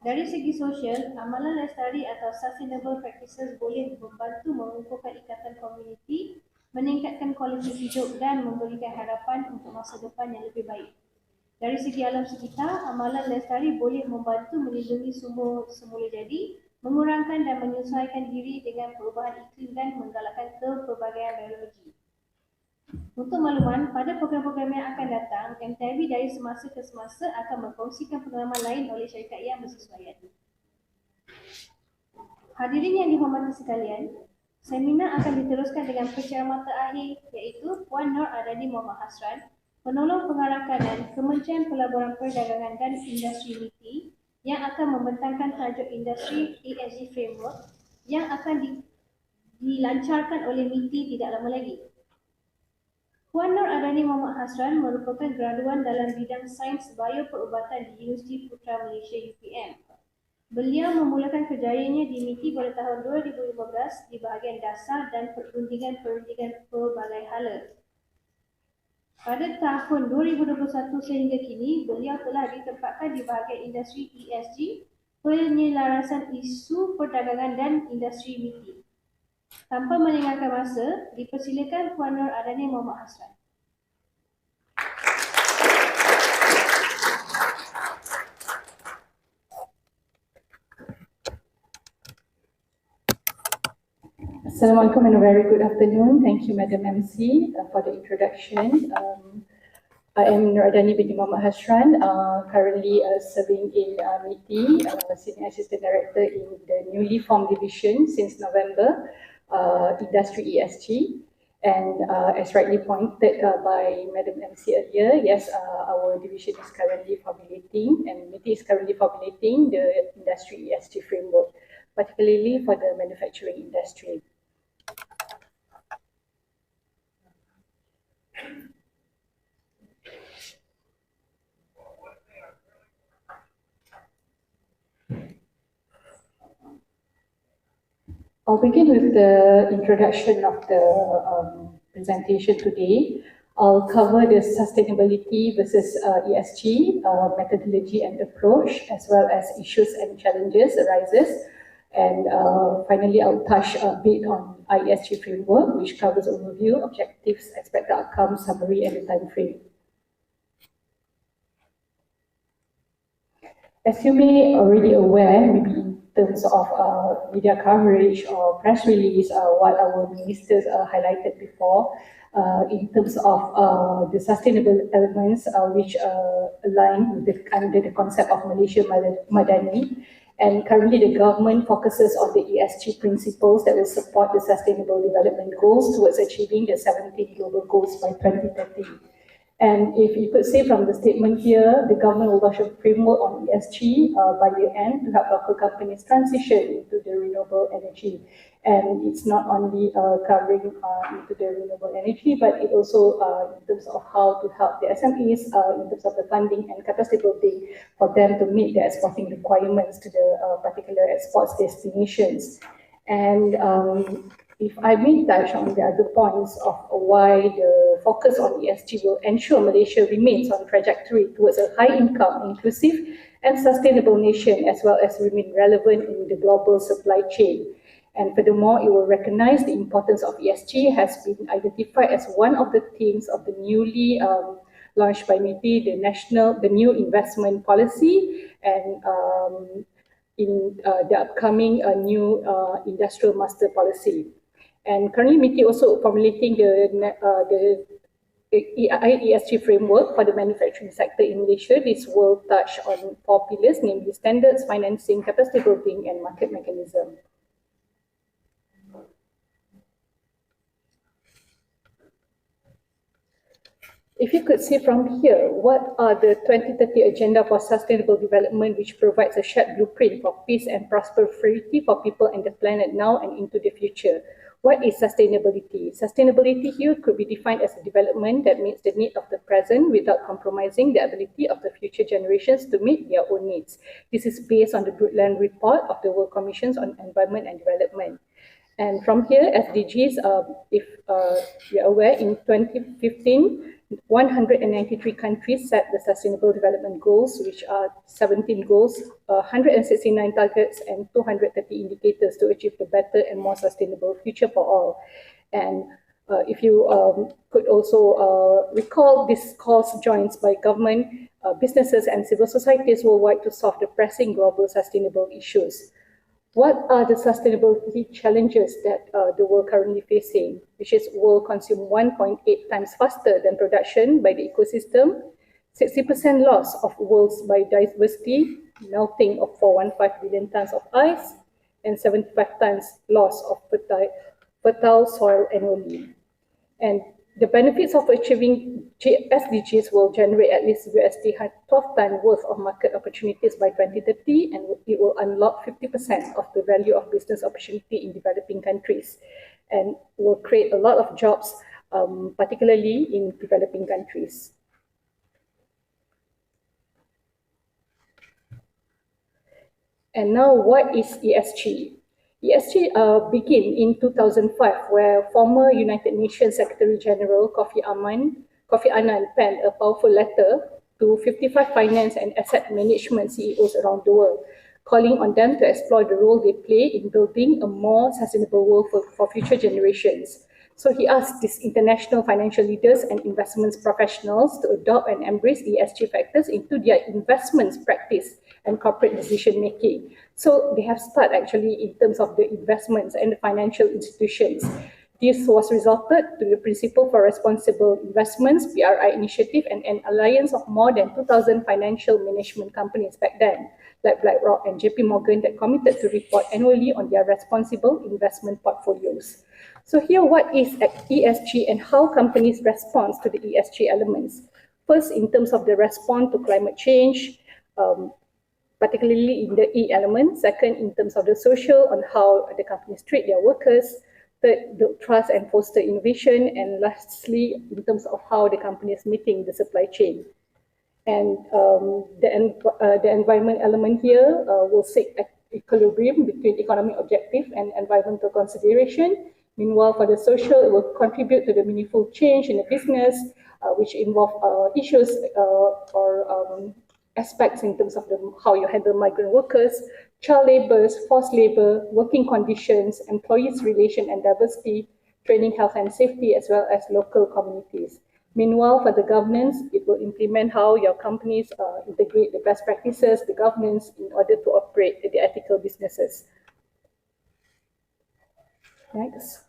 Dari segi sosial, amalan lestari atau sustainable practices boleh membantu mengukuhkan ikatan komuniti, meningkatkan kualiti hidup dan memberikan harapan untuk masa depan yang lebih baik. Dari segi alam sekitar, amalan lestari boleh membantu melindungi sumber semula jadi, mengurangkan dan menyesuaikan diri dengan perubahan iklim dan menggalakkan kepelbagaian biologi. Untuk makluman, pada program-program yang akan datang, MTIB dari semasa ke semasa akan berkongsikan pengalaman lain oleh syarikat yang bersesuaian. Hadirin yang dihormati sekalian, seminar akan diteruskan dengan penceramah terakhir iaitu Puan Nur Adani Mohd Hasran, penolong pengarah kanan Kementerian Pelaburan Perdagangan dan Industri MITI yang akan membentangkan tajuk industri ESG framework yang akan dilancarkan oleh MITI tidak lama lagi. Puan Nur Adani Mohd Hasran merupakan graduan dalam bidang sains bioperubatan di Universiti Putra Malaysia UPM. Beliau memulakan kerjayanya di MITI pada tahun 2015 di bahagian dasar dan perundingan-perundingan pelbagai hala. Pada tahun 2021 sehingga kini, beliau telah ditempatkan di bahagian industri ESG, penyelarasan isu perdagangan dan industri MITI. Tanpa melengahkan masa, dipersilakan Puan Nur Adani Mohd Hasran. Assalamualaikum and a very good afternoon. Thank you, Madam MC, for the introduction. I am Nur Adani binti Mohd Hasran, currently serving in MITI, Senior Assistant Director in the newly formed division since November, Industry ESG. And as rightly pointed by Madam MC earlier, yes, our division is currently formulating, and MITI is currently formulating the Industry ESG framework, particularly for the manufacturing industry. I'll begin with the introduction of the presentation today. I'll cover the sustainability versus ESG methodology and approach, as well as issues and challenges arises. And finally, I'll touch a bit on ESG framework, which covers overview, objectives, expected outcomes, summary, and the time frame. As you may already aware, maybe in terms of media coverage or press release, what our ministers highlighted before, in terms of the sustainable elements which align with under the concept of Malaysia Madani. And currently the government focuses on the ESG principles that will support the sustainable development goals towards achieving the 17 global goals by 2030. And if you could say from the statement here, the government will launch a framework on ESG by year end to help local companies transition into the renewable energy. And it's not only covering into the renewable energy, but it also in terms of how to help the SMEs in terms of the funding and capacity building for them to meet their exporting requirements to the particular exports destinations. And if I may touch on the other points of why the focus on ESG will ensure Malaysia remains on trajectory towards a high income, inclusive and sustainable nation, as well as remain relevant in the global supply chain. And furthermore, it will recognize the importance of ESG has been identified as one of the themes of the newly launched by MITI, the new investment policy, and in the upcoming new industrial master policy. And currently, MITI also formulating the ESG framework for the manufacturing sector in Malaysia. This will touch on 4 pillars, namely standards, financing, capacity building, and market mechanism. If you could see from here, what are the 2030 Agenda for Sustainable Development, which provides a shared blueprint for peace and prosperity for people and the planet now and into the future. What is sustainability? Sustainability here could be defined as a development that meets the need of the present without compromising the ability of the future generations to meet their own needs. This is based on the Brundtland Report of the World Commissions on Environment and Development. And from here, SDGs, if you're aware, in 2015, 193 countries set the Sustainable Development Goals, which are 17 goals, 169 targets, and 230 indicators to achieve the better and more sustainable future for all. And if you could also recall, this calls joins by government, businesses, and civil societies worldwide to solve the pressing global sustainable issues. What are the sustainability challenges that the world currently facing, which is world consume 1.8 times faster than production by the ecosystem, 60% loss of world's biodiversity, melting of 415 billion tons of ice, and 75 tons loss of fertile soil annually. And the benefits of achieving SDGs will generate at least USD 12 ton worth of market opportunities by 2030, and it will unlock 50% of the value of business opportunity in developing countries, and will create a lot of jobs, particularly in developing countries. And now, what is ESG? ESG began in 2005, where former United Nations Secretary General Kofi Annan penned a powerful letter to 55 finance and asset management CEOs around the world, calling on them to explore the role they play in building a more sustainable world for future generations. So he asked these international financial leaders and investments professionals to adopt and embrace ESG factors into their investments practice and corporate decision making. So they have started actually in terms of the investments and the financial institutions. This was resulted to the Principle for Responsible Investments, PRI initiative, and an alliance of more than 2,000 financial management companies back then, like BlackRock and JP Morgan, that committed to report annually on their responsible investment portfolios. So here, what is ESG and how companies respond to the ESG elements? First, in terms of the response to climate change, particularly in the E element. Second, in terms of the social, on how the companies treat their workers. Third, build trust and foster innovation. And lastly, in terms of how the company is meeting the supply chain. And the environment element here will seek equilibrium between economic objective and environmental consideration. Meanwhile, for the social, it will contribute to the meaningful change in the business, which involve issues or aspects in terms of how you handle migrant workers, child labour, forced labour, working conditions, employees' relation and diversity, training, health and safety, as well as local communities. Meanwhile, for the governance, it will implement how your companies integrate the best practices, the governance, in order to operate the ethical businesses. Next.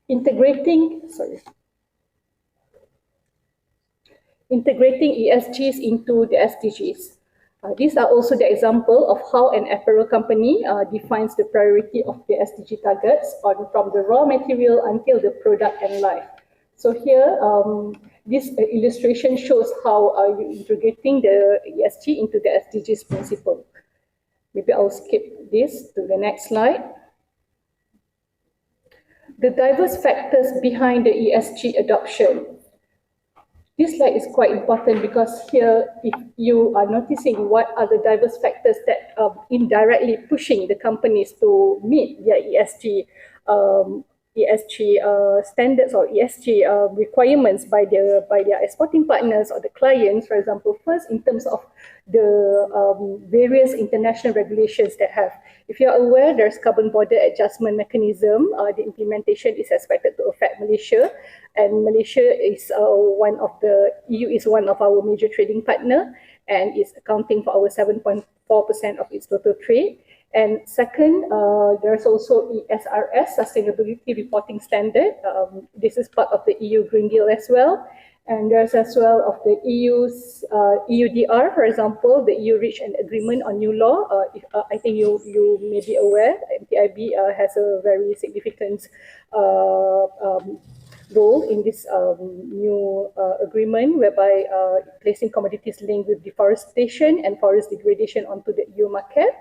Integrating ESGs into the SDGs. These are also the example of how an apparel company defines the priority of the SDG targets from the raw material until the product and life. So here, this illustration shows how you're integrating the ESG into the SDGs principle. Maybe I'll skip this to the next slide. The diverse factors behind the ESG adoption. This slide is quite important because here, if you are noticing what are the diverse factors that are indirectly pushing the companies to meet their ESG standards or ESG requirements by their exporting partners or the clients, for example, first in terms of the various international regulations that have. If you're aware, there's carbon border adjustment mechanism. The implementation is expected to affect Malaysia, and Malaysia is EU is one of our major trading partner, and is accounting for our 7.4% of its total trade. And second, there's also ESRS, Sustainability Reporting Standard. This is part of the EU Green Deal as well. And there's as well of the EU's EUDR, for example, the EU reached an agreement on new law. I think you may be aware, MTIB has a very significant role in this new agreement, whereby placing commodities linked with deforestation and forest degradation onto the EU market,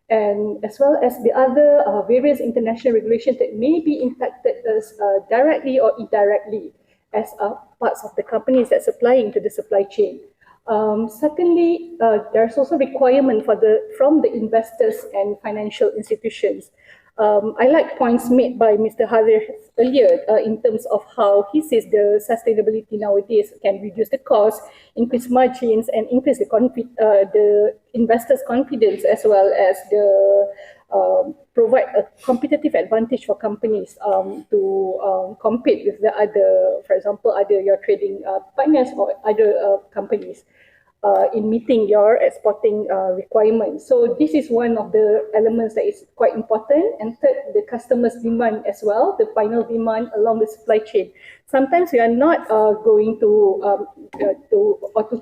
and as well as the other various international regulations that may be impacted us directly or indirectly as parts of the companies that supplying to the supply chain. Secondly, there's also requirement from the investors and financial institutions. I like points made by Mr. Hadir earlier in terms of how he says the sustainability nowadays can reduce the cost, increase margins, and increase the investors' confidence, as well as provide a competitive advantage for companies to compete with the other, for example, other your trading partners or other companies in meeting your exporting requirements. So this is one of the elements that is quite important. And third, the customer's demand as well, the final demand along the supply chain. Sometimes we are not going to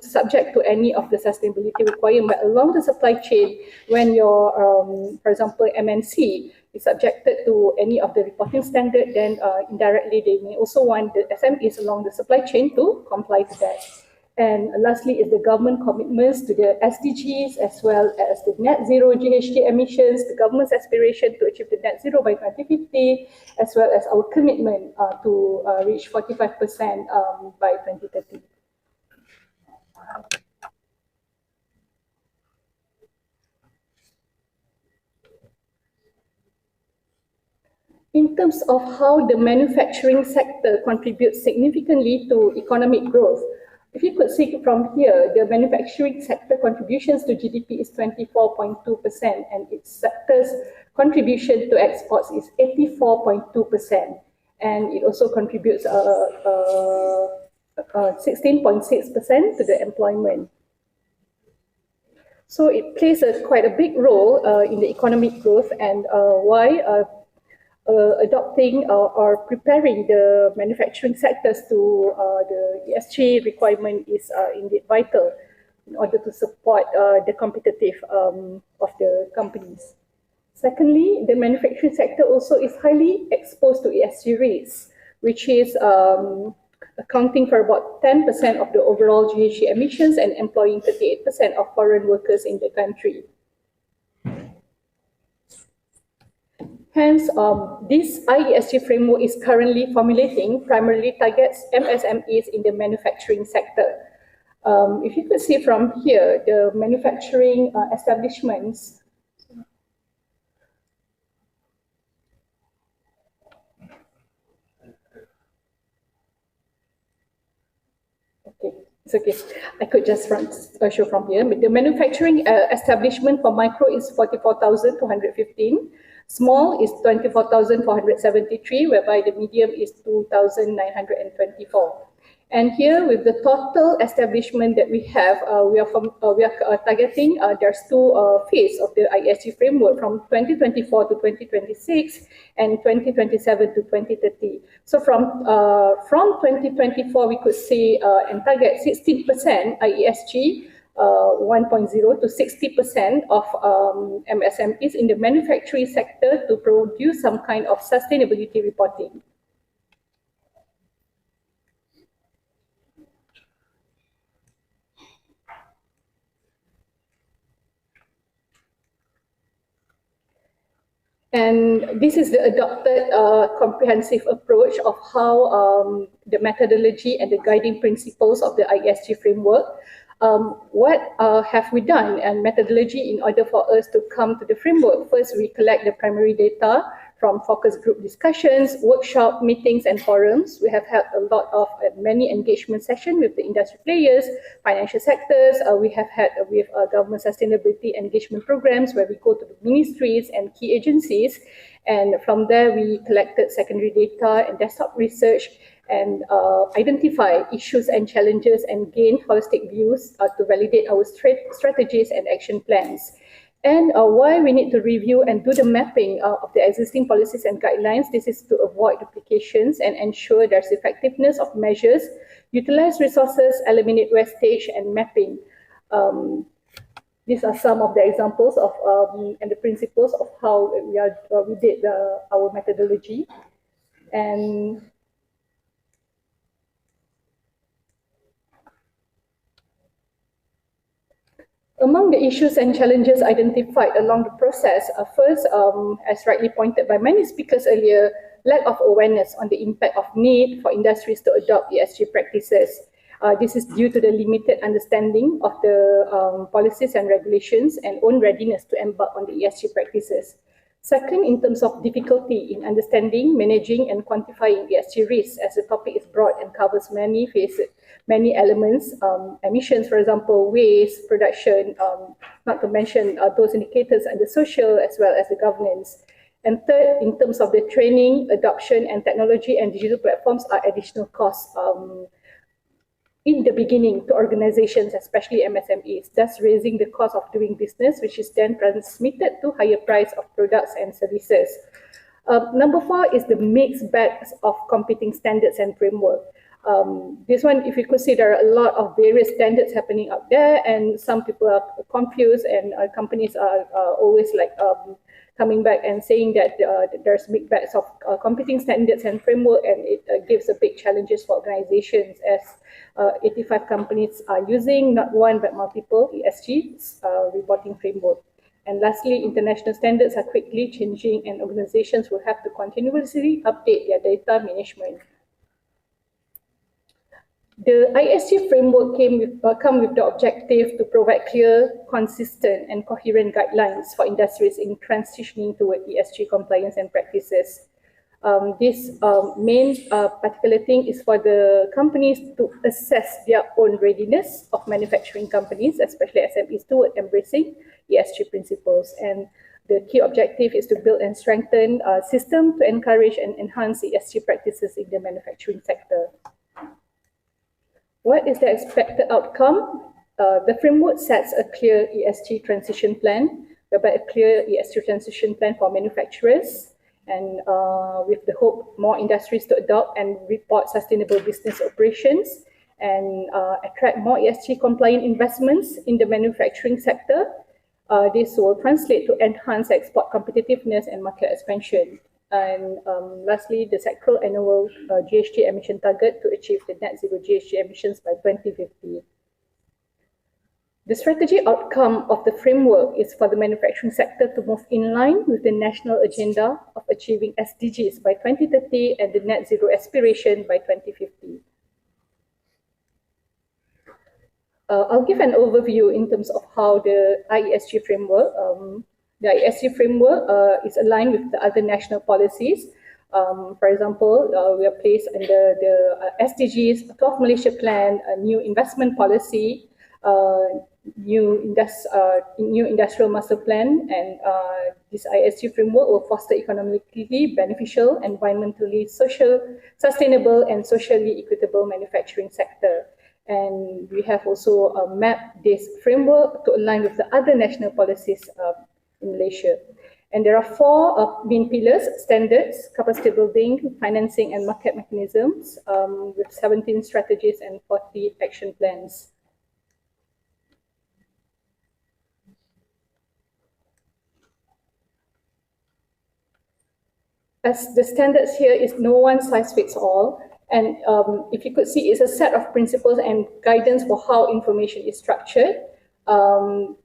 subject to any of the sustainability requirement, but along the supply chain, when your, for example, MNC is subjected to any of the reporting standard, then indirectly they may also want the SMEs along the supply chain to comply to that. And lastly is the government commitments to the SDGs as well as the net zero GHG emissions, the government's aspiration to achieve the net zero by 2050, as well as our commitment to reach 45% by 2030. In terms of how the manufacturing sector contributes significantly to economic growth, if you could see from here, the manufacturing sector contributions to GDP is 24.2%, and its sector's contribution to exports is 84.2%, and it also contributes 16.6% to the employment. So it plays quite a big role in the economic growth, and why adopting or preparing the manufacturing sectors to the ESG requirement is indeed vital in order to support the competitive of the companies. Secondly, the manufacturing sector also is highly exposed to ESG risks, which is accounting for about 10% of the overall GHG emissions and employing 38% of foreign workers in the country. Hence, this IESG framework is currently formulating primarily targets MSMEs in the manufacturing sector. If you could see from here, the manufacturing establishments. Okay, it's okay. I could just show from here. The manufacturing establishment for micro is 44,215. Small is 24,473, whereby the medium is 2,924. And here, with the total establishment that we have, we are targeting. There's two phases of the IESG framework from 2024 to 2026 and 2027 to 2030. So from 2024, we could say and target 16% IESG 1.0 to 60% of MSMEs in the manufacturing sector to produce some kind of sustainability reporting. And this is the adopted comprehensive approach of how the methodology and the guiding principles of the IESG framework. What have we done and methodology in order for us to come to the framework? First, we collect the primary data from focus group discussions, workshop, meetings, and forums. We have had a lot of many engagement sessions with the industry players, financial sectors. We have had with government sustainability engagement programs where we go to the ministries and key agencies. And from there, we collected secondary data and desktop research and identify issues and challenges and gain holistic views to validate our strategies and action plans. And why we need to review and do the mapping of the existing policies and guidelines. This is to avoid duplications and ensure there's effectiveness of measures, utilize resources, eliminate wastage, and mapping. These are some of the examples of and the principles of how we did our methodology. And among the issues and challenges identified along the process, first, as rightly pointed by many speakers earlier, lack of awareness on the impact of need for industries to adopt ESG practices. This is due to the limited understanding of the policies and regulations and own readiness to embark on the ESG practices. Second, in terms of difficulty in understanding, managing and quantifying ESG risks, as the topic is broad and covers many phases, many elements, emissions, for example, waste, production, not to mention those indicators and the social as well as the governance. And third, in terms of the training, adoption and technology and digital platforms are additional costs in the beginning to organizations, especially MSMEs, thus raising the cost of doing business, which is then transmitted to higher price of products and services. Number 4 is the mixed bags of competing standards and framework. This one, if you could see, there are a lot of various standards happening out there, and some people are confused, and companies are always like coming back and saying that there's big bags of competing standards and framework, and it gives a big challenges for organizations, as 85 companies are using not one but multiple ESG reporting framework. And lastly, international standards are quickly changing, and organizations will have to continuously update their data management. The ISG framework come with the objective to provide clear, consistent and coherent guidelines for industries in transitioning toward ESG compliance and practices. This main particular thing is for the companies to assess their own readiness of manufacturing companies, especially SMEs, toward embracing ESG principles. And the key objective is to build and strengthen a system to encourage and enhance ESG practices in the manufacturing sector. What is the expected outcome? The framework sets a clear ESG transition plan, whereby a clear ESG transition plan for manufacturers, and with the hope more industries to adopt and report sustainable business operations, and attract more ESG compliant investments in the manufacturing sector. This will translate to enhance export competitiveness and market expansion. And lastly, the sectoral annual GHG emission target to achieve the net zero GHG emissions by 2050. The strategic outcome of the framework is for the manufacturing sector to move in line with the national agenda of achieving SDGs by 2030 and the net zero aspiration by 2050. I'll give an overview in terms of how the IESG framework the ISG framework is aligned with the other national policies. For example, we are placed under the SDGs, 12 Malaysia Plan, a new investment policy, new industrial master plan, and this ISG framework will foster economically beneficial, environmentally sustainable, and socially equitable manufacturing sector. And we have also mapped this framework to align with the other national policies in Malaysia. And there are 4 main pillars: standards, capacity building, financing and market mechanisms, with 17 strategies and 40 action plans. As the standards here is no one size fits all, and if you could see, it's a set of principles and guidance for how information is structured.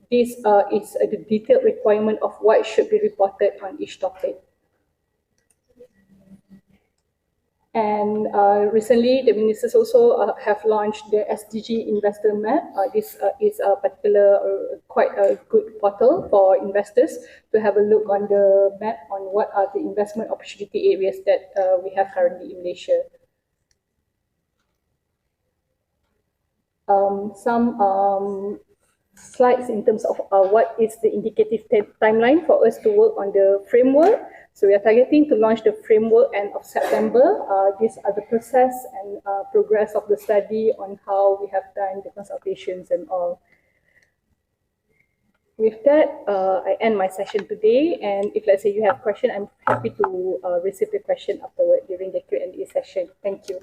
This is a detailed requirement of what should be reported on each topic. And recently, the ministers also have launched the SDG Investor Map. This is a particular, quite a good portal for investors to have a look on the map on what are the investment opportunity areas that we have currently in Malaysia. Some slides in terms of what is the indicative timeline for us to work on the framework. So we are targeting to launch the framework end of September. These are the process and progress of the study on how we have done the consultations and all. With that, I end my session today. And if let's say you have a question, I'm happy to receive the question afterward during the Q&A session. Thank you.